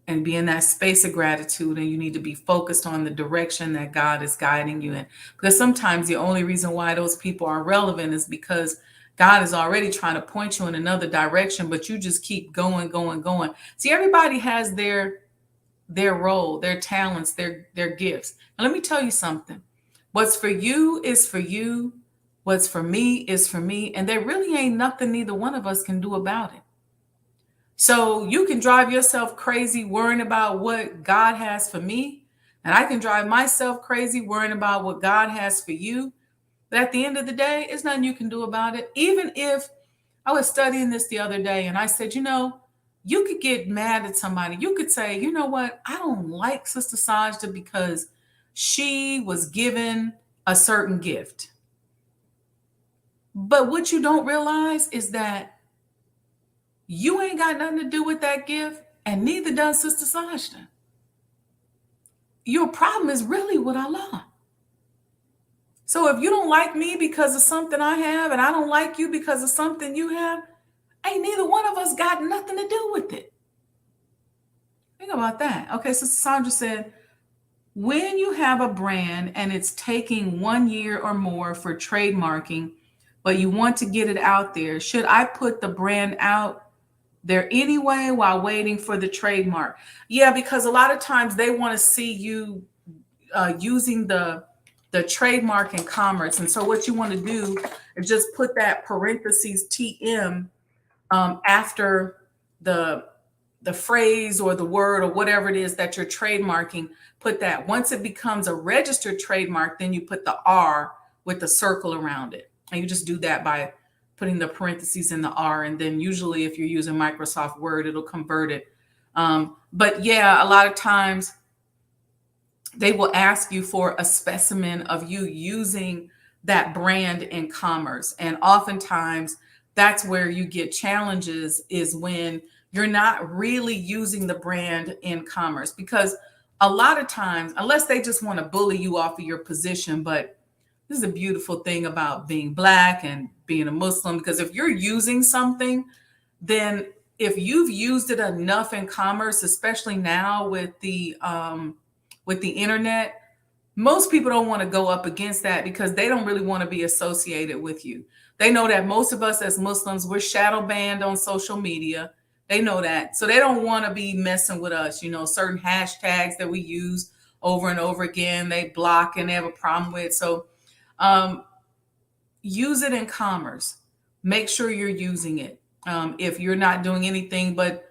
and be in that space of gratitude. And you need to be focused on the direction that God is guiding you in. Because sometimes the only reason why those people are relevant is because God is already trying to point you in another direction, but you just keep going. See, everybody has their role, their talents, their gifts. And let me tell you something. What's for you is for you. What's for me is for me. And there really ain't nothing neither one of us can do about it. So you can drive yourself crazy worrying about what God has for me, and I can drive myself crazy worrying about what God has for you. But at the end of the day, it's nothing you can do about it. Even if I was studying this the other day and I said, you could get mad at somebody. You could say, you know what? I don't like Sister Sajda because she was given a certain gift. But what you don't realize is that you ain't got nothing to do with that gift, and neither does Sister Sajda. Your problem is really with Allah. So if you don't like me because of something I have, and I don't like you because of something you have, ain't neither one of us got nothing to do with it. Think about that. Okay, Sister Sandra said, when you have a brand and it's taking 1 year or more for trademarking, but you want to get it out there, should I put the brand out there anyway while waiting for the trademark? Yeah, because a lot of times they want to see you using the trademark in commerce. And so what you want to do is just put that parentheses TM after the phrase or the word or whatever it is that you're trademarking. Put that. Once it becomes a registered trademark, then you put the R with the circle around it. And you just do that by putting the parentheses in the R. And then usually if you're using Microsoft Word, it'll convert it. But yeah, a lot of times they will ask you for a specimen of you using that brand in commerce. And oftentimes that's where you get challenges, is when you're not really using the brand in commerce. Because a lot of times, unless they just want to bully you off of your position, but this is a beautiful thing about being Black and being a Muslim, because if you're using something, then if you've used it enough in commerce, especially now with the internet, most people don't want to go up against that because they don't really want to be associated with you. They know that most of us as Muslims, we're shadow banned on social media. They know that. So they don't want to be messing with us. Certain hashtags that we use over and over again, they block and they have a problem with. So use it in commerce. Make sure you're using it. If you're not doing anything but,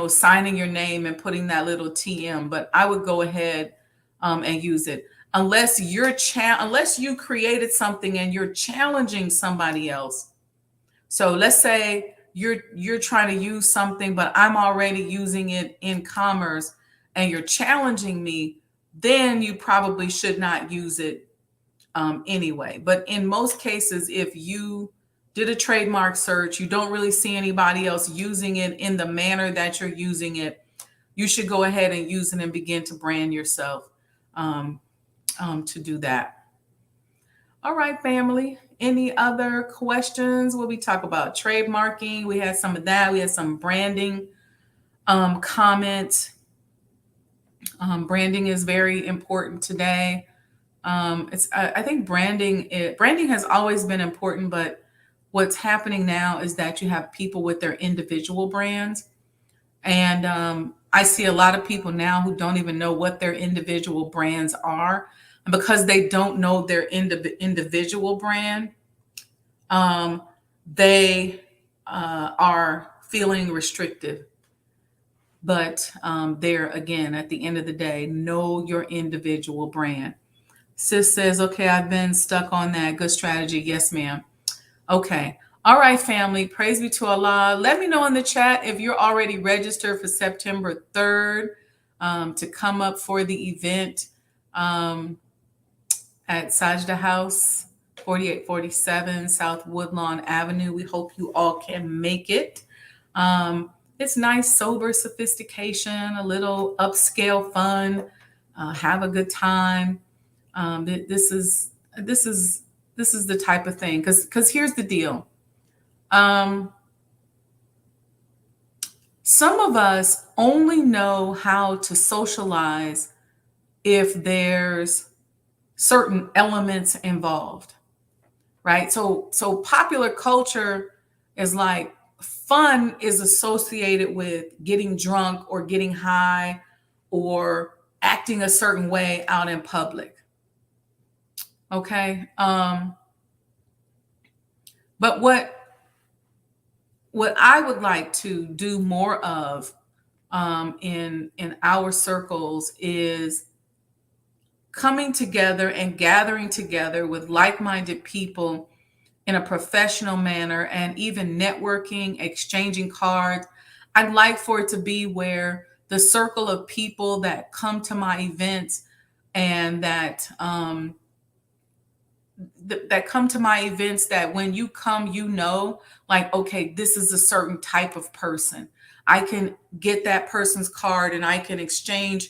signing your name and putting that little TM, but I would go ahead and use it. Unless you created something and you're challenging somebody else. So let's say you're trying to use something, but I'm already using it in commerce and you're challenging me, then you probably should not use it anyway. But in most cases, if you did a trademark search, you don't really see anybody else using it in the manner that you're using it, you should go ahead and use it and begin to brand yourself to do that. All right, family. Any other questions? What we talk about? Trademarking. We had some of that. We had some branding comments. Branding is very important today. I think branding has always been important, but what's happening now is that you have people with their individual brands. And I see a lot of people now who don't even know what their individual brands are. And because they don't know their individual brand, they are feeling restrictive. But there again, at the end of the day, know your individual brand. Sis says, okay, I've been stuck on that. Good strategy. Yes, ma'am. Okay. All right, family. Praise be to Allah. Let me know in the chat if you're already registered for September 3rd to come up for the event at Sajda House, 4847 South Woodlawn Avenue. We hope you all can make it. It's nice, sober sophistication, a little upscale fun. Have a good time. This is the type of thing, because here's the deal. Some of us only know how to socialize if there's certain elements involved, right? So popular culture is like, fun is associated with getting drunk or getting high or acting a certain way out in public. Okay. But what I would like to do more of in our circles is coming together and gathering together with like-minded people in a professional manner, and even networking, exchanging cards. I'd like for it to be where the circle of people that come to my events and that come to my events, that when you come, you know, like, okay, this is a certain type of person. I can get that person's card and I can exchange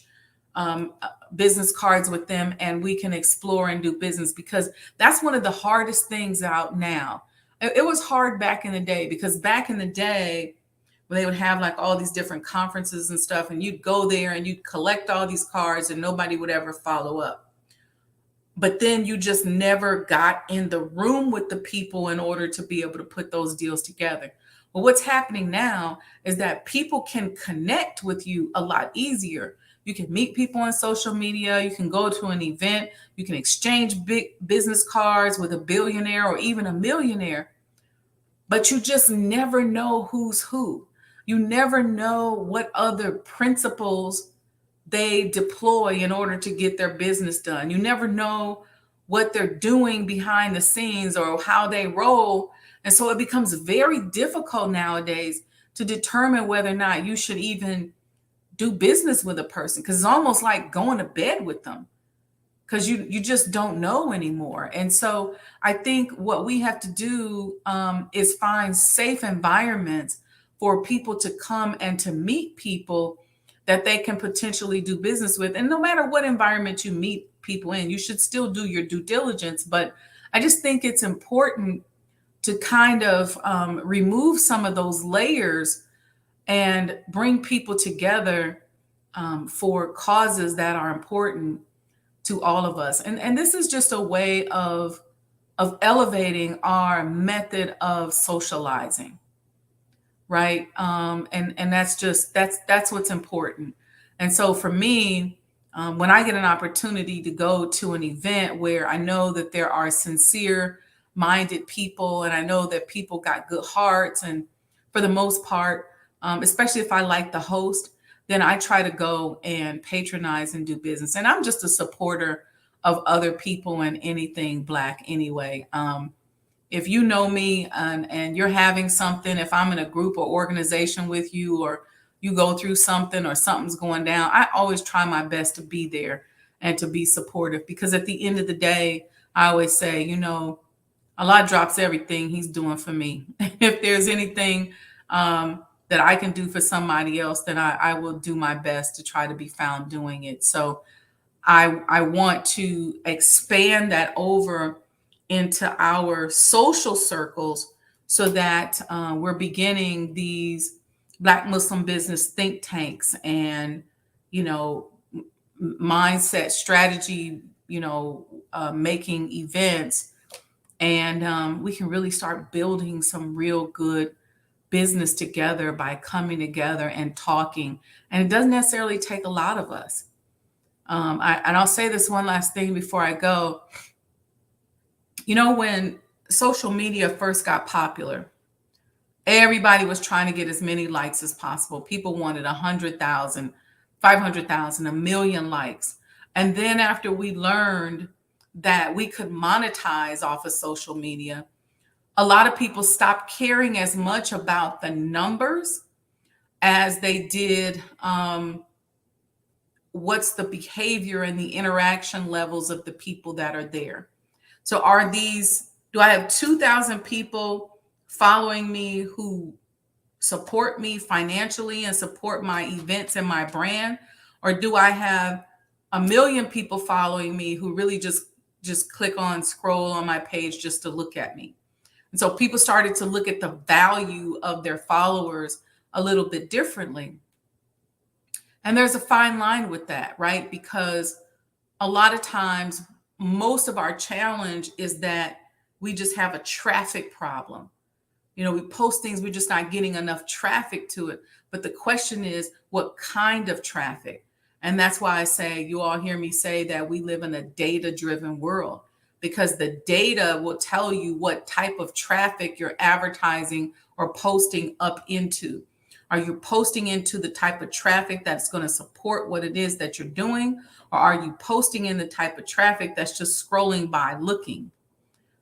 business cards with them, and we can explore and do business, because that's one of the hardest things out now. It was hard back in the day, because back in the day when they would have like all these different conferences and stuff, and you'd go there and you'd collect all these cards and nobody would ever follow up. But then you just never got in the room with the people in order to be able to put those deals together. Well, what's happening now is that people can connect with you a lot easier. You can meet people on social media. You can go to an event. You can exchange big business cards with a billionaire or even a millionaire. But you just never know who's who. You never know what other principles they deploy in order to get their business done. You never know what they're doing behind the scenes or how they roll. And so it becomes very difficult nowadays to determine whether or not you should even do business with a person, because it's almost like going to bed with them, because you just don't know anymore. And so I think what we have to do is find safe environments for people to come and to meet people that they can potentially do business with. And no matter what environment you meet people in, you should still do your due diligence. But I just think it's important to kind of remove some of those layers and bring people together for causes that are important to all of us. And this is just a way of elevating our method of socializing, right? And that's what's important. And so for me, when I get an opportunity to go to an event where I know that there are sincere minded people, and I know that people got good hearts, and for the most part, especially if I like the host, then I try to go and patronize and do business. And I'm just a supporter of other people and anything Black anyway. If you know me and you're having something, if I'm in a group or organization with you, or you go through something or something's going down, I always try my best to be there and to be supportive, because at the end of the day, I always say, you know, Allah drops everything He's doing for me. If there's anything that I can do for somebody else, then I will do my best to try to be found doing it. So I want to expand that over into our social circles, so that we're beginning these Black Muslim business think tanks and, you know, mindset strategy, you know, making events And we can really start building some real good business together by coming together and talking. And it doesn't necessarily take a lot of us. And I'll say this one last thing before I go. When social media first got popular, everybody was trying to get as many likes as possible. People wanted 100,000, 500,000, a million likes. And then after we learned that we could monetize off of social media, a lot of people stopped caring as much about the numbers as they did what's the behavior and the interaction levels of the people that are there. So do I have 2,000 people following me who support me financially and support my events and my brand? Or do I have 1 million people following me who really just click on, scroll on my page just to look at me? And so people started to look at the value of their followers a little bit differently. And there's a fine line with that, right? Because a lot of times, most of our challenge is that we just have a traffic problem. We post things, we're just not getting enough traffic to it. But the question is, what kind of traffic? And that's why I say, you all hear me say that we live in a data-driven world, because the data will tell you what type of traffic you're advertising or posting up into. Are you posting into the type of traffic that's going to support what it is that you're doing? Or are you posting in the type of traffic that's just scrolling by looking?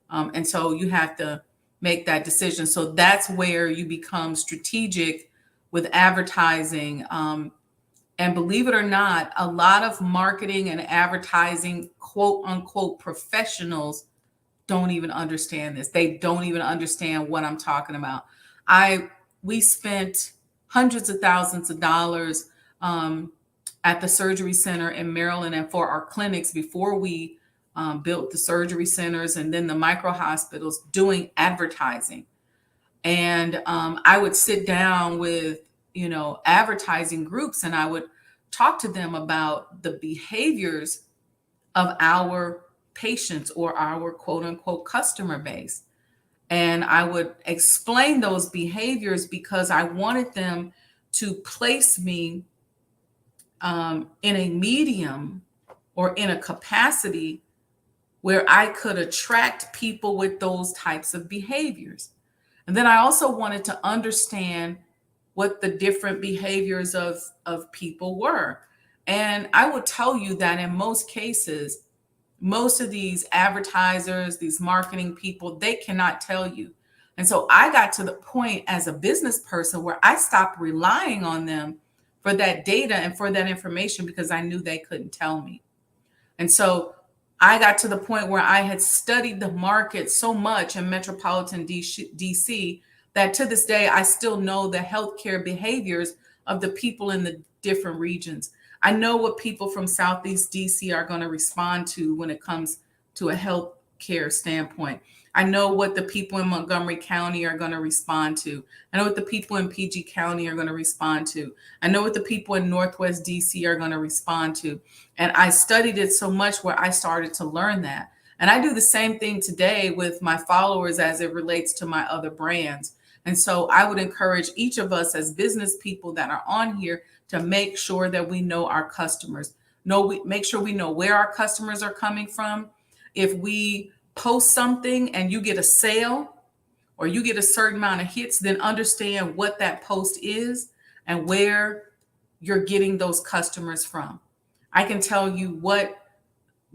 And so you have to make that decision. So that's where you become strategic with advertising. And believe it or not, a lot of marketing and advertising, quote unquote, professionals don't even understand this. They don't even understand what I'm talking about. We spent hundreds of thousands of dollars at the surgery center in Maryland and for our clinics before we built the surgery centers and then the micro hospitals doing advertising. And I would sit down with, advertising groups, and I would talk to them about the behaviors of our patients or our quote unquote customer base. And I would explain those behaviors because I wanted them to place me in a medium or in a capacity where I could attract people with those types of behaviors. And then I also wanted to understand what the different behaviors of people were. And I will tell you that in most cases, most of these advertisers, these marketing people, they cannot tell you. And so I got to the point as a business person where I stopped relying on them for that data and for that information because I knew they couldn't tell me. And so I got to the point where I had studied the market so much in metropolitan DC that to this day, I still know the healthcare behaviors of the people in the different regions. I know what people from Southeast DC are going to respond to when it comes to a healthcare standpoint. I know what the people in Montgomery County are going to respond to. I know what the people in PG County are going to respond to. I know what the people in Northwest DC are going to respond to. And I studied it so much where I started to learn that. And I do the same thing today with my followers as it relates to my other brands. And so I would encourage each of us as business people that are on here to make sure that we know our customers. Make sure we know where our customers are coming from. If we post something and you get a sale or you get a certain amount of hits, then understand what that post is and where you're getting those customers from. I can tell you what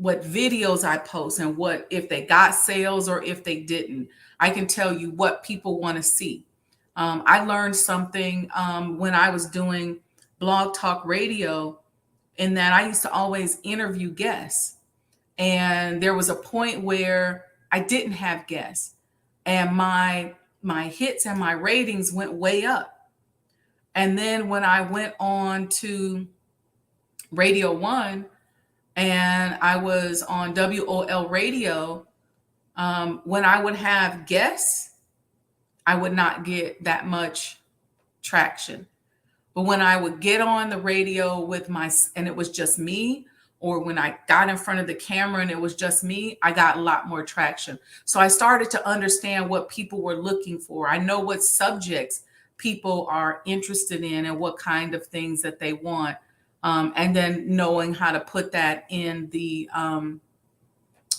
videos I post and what if they got sales or if they didn't. I can tell you what people want to see. I learned something when I was doing Blog Talk Radio, in that I used to always interview guests. And there was a point where I didn't have guests and my hits and my ratings went way up. And then when I went on to Radio One and I was on WOL Radio, when I would have guests, I would not get that much traction. But when I would get on the radio and it was just me, or when I got in front of the camera and it was just me, I got a lot more traction. So I started to understand what people were looking for. I know what subjects people are interested in and what kind of things that they want. And then knowing how to put that in the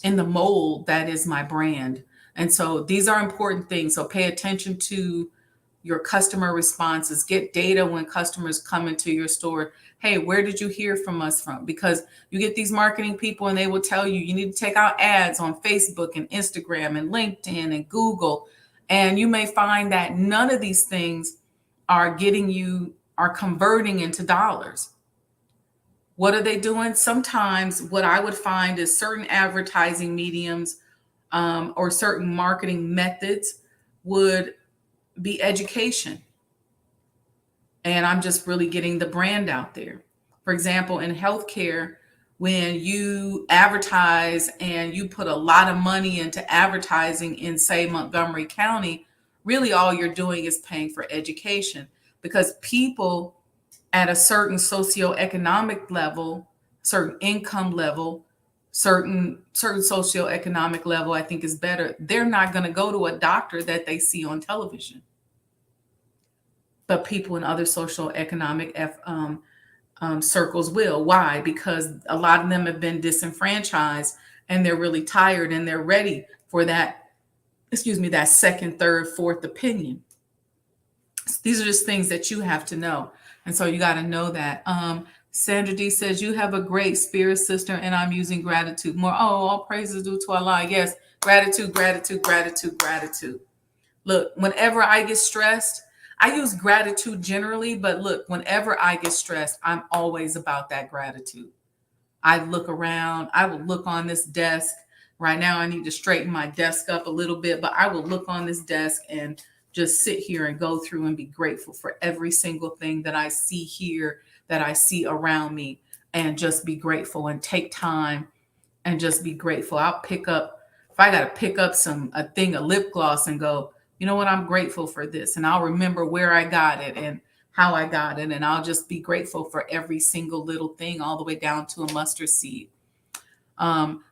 mold that is my brand. And so these are important things. So pay attention to your customer responses. Get data when customers come into your store. Hey, where did you hear from us from? Because you get these marketing people and they will tell you, you need to take out ads on Facebook and Instagram and LinkedIn and Google. And you may find that none of these things are converting into dollars. What are they doing? Sometimes what I would find is certain advertising mediums or certain marketing methods would be education. And I'm just really getting the brand out there. For example, in healthcare, when you advertise and you put a lot of money into advertising in, say, Montgomery County, really all you're doing is paying for education, because people at a certain socioeconomic level, certain income level, certain socioeconomic level, I think is better. They're not going to go to a doctor that they see on television. But people in other socioeconomic circles will. Why? Because a lot of them have been disenfranchised and they're really tired and they're ready for that second, third, fourth opinion. These are just things that you have to know. And so you got to know that. Sandra D says, you have a great spirit, sister, and I'm using gratitude more. Oh, all praises due to Allah. Yes, gratitude, gratitude, gratitude, gratitude. Look, whenever I get stressed, I use gratitude generally, but look, whenever I get stressed, I'm always about that gratitude. I look around, I will look on this desk. Right now, I need to straighten my desk up a little bit, but I will look on this desk and just sit here and go through and be grateful for every single thing that I see here, that I see around me, and just be grateful and take time and just be grateful. I'll pick up, if I got to pick up a thing of lip gloss and go, you know what, I'm grateful for this. And I'll remember where I got it and how I got it. And I'll just be grateful for every single little thing, all the way down to a mustard seed.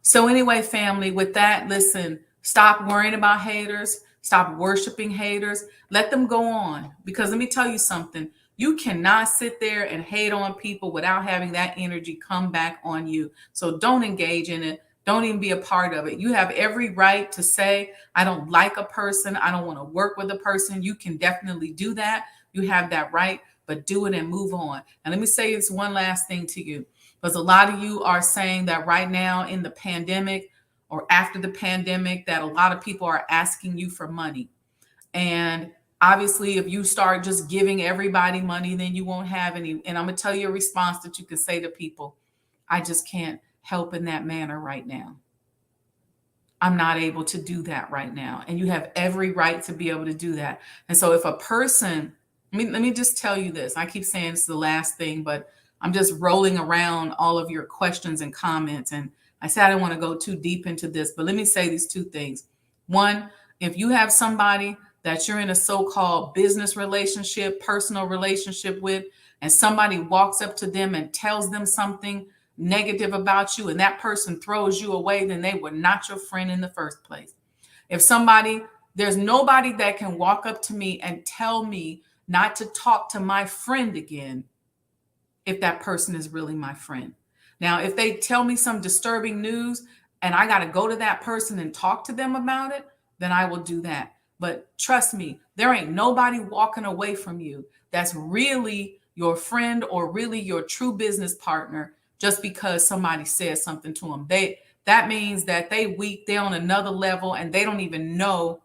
So anyway, family, with that, listen, stop worrying about haters. Stop worshiping haters. Let them go on. Because let me tell you something. You cannot sit there and hate on people without having that energy come back on you. So don't engage in it. Don't even be a part of it. You have every right to say, I don't like a person. I don't want to work with a person. You can definitely do that. You have that right, but do it and move on. And let me say this one last thing to you, because a lot of you are saying that right now in the pandemic or after the pandemic, that a lot of people are asking you for money. And obviously, if you start just giving everybody money, then you won't have any. And I'm going to tell you a response that you can say to people. I just can't help in that manner right now. I'm not able to do that right now. And you have every right to be able to do that. And so if a person, let me just tell you this. I keep saying it's the last thing, but I'm just rolling around all of your questions and comments. And I said I don't want to go too deep into this, but let me say these two things. One, if you have somebody that you're in a so-called business relationship, personal relationship with, and somebody walks up to them and tells them something negative about you, and that person throws you away, then they were not your friend in the first place. There's nobody that can walk up to me and tell me not to talk to my friend again if that person is really my friend. Now, if they tell me some disturbing news and I got to go to that person and talk to them about it, then I will do that. But trust me, there ain't nobody walking away from you that's really your friend or really your true business partner just because somebody says something to them. That means that they weak, they're on another level, and they don't even know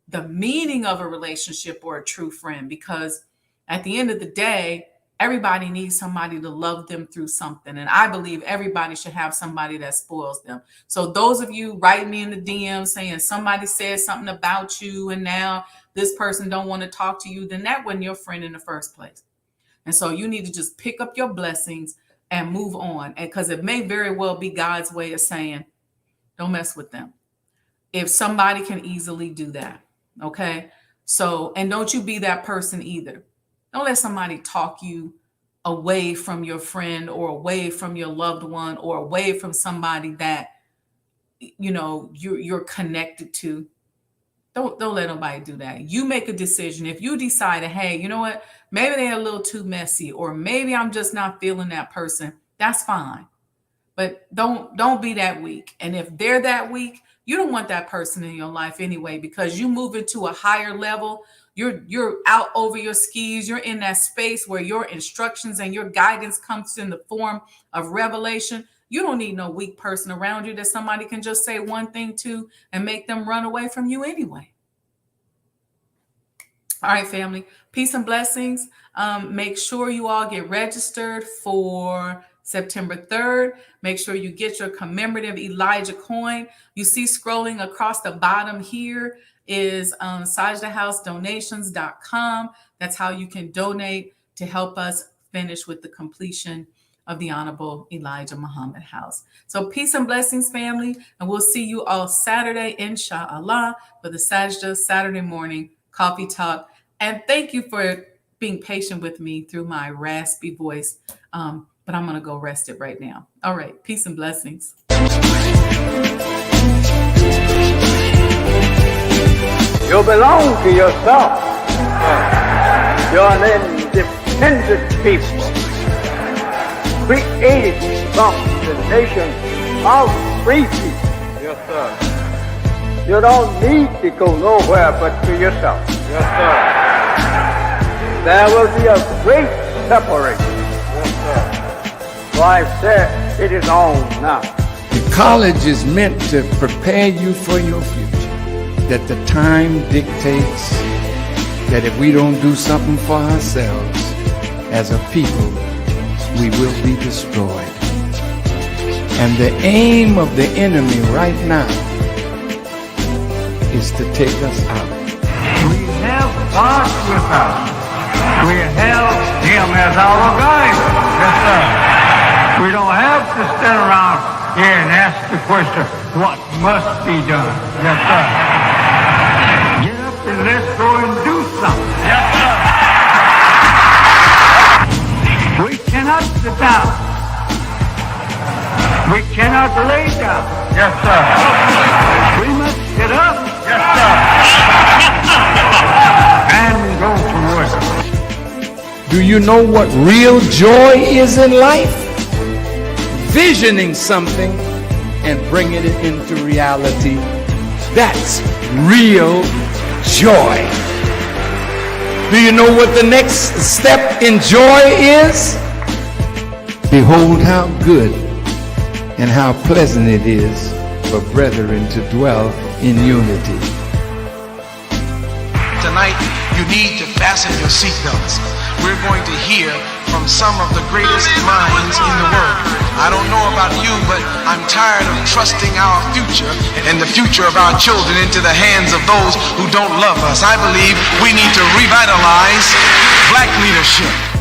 the meaning of a relationship or a true friend, because at the end of the day, everybody needs somebody to love them through something. And I believe everybody should have somebody that spoils them. So those of you writing me in the DM saying somebody said something about you and now this person don't want to talk to you, then that wasn't your friend in the first place. And so you need to just pick up your blessings and move on. And because it may very well be God's way of saying, don't mess with them. If somebody can easily do that. Okay. So, and don't you be that person either. Don't let somebody talk you away from your friend or away from your loved one or away from somebody that, you know, you're connected to. Don't let nobody do that. You make a decision. If you decide, hey, you know what, maybe they're a little too messy, or maybe I'm just not feeling that person, that's fine. But don't be that weak. And if they're that weak, you don't want that person in your life anyway, because you move into a higher level. You're out over your skis. You're in that space where your instructions and your guidance comes in the form of revelation. You don't need no weak person around you that somebody can just say one thing to and make them run away from you anyway. All right, family, peace and blessings. Make sure you all get registered for September 3rd. Make sure you get your commemorative Elijah coin. You see scrolling across the bottom here is SajdaHouseDonations.com. That's how you can donate to help us finish with the completion of the Honorable Elijah Muhammad House. So peace and blessings, family, and we'll see you all Saturday, inshallah, for the Sajda Saturday morning coffee talk. And thank you for being patient with me through my raspy voice. But I'm going to go rest it right now. All right. Peace and blessings. You belong to yourself. You're an independent people, created from the nation of free people. Yes, sir. You don't need to go nowhere but to yourself. Yes, sir. There will be a great separation. Yes, sir. So I said, it is on now. The college is meant to prepare you for your future. That the time dictates that if we don't do something for ourselves as a people, we will be destroyed. And the aim of the enemy right now is to take us out. We have God with us. We have Him as our guide. Yes, sir. We don't have to stand around here and ask the question, what must be done? Yes, sir. Get up and let's go and do something. Yes, sir. We cannot sit down. We cannot lay down. Yes, sir. We must get up. Yes, sir. And go to work. Do you know what real joy is in life? Visioning something and bringing it into reality. That's real joy. Do you know what the next step in joy is? Behold how good and how pleasant it is for brethren to dwell in unity. Tonight, you need to fasten your seatbelts. We're going to hear from some of the greatest minds in the world. I don't know about you, but I'm tired of trusting our future and the future of our children into the hands of those who don't love us. I believe we need to revitalize black leadership.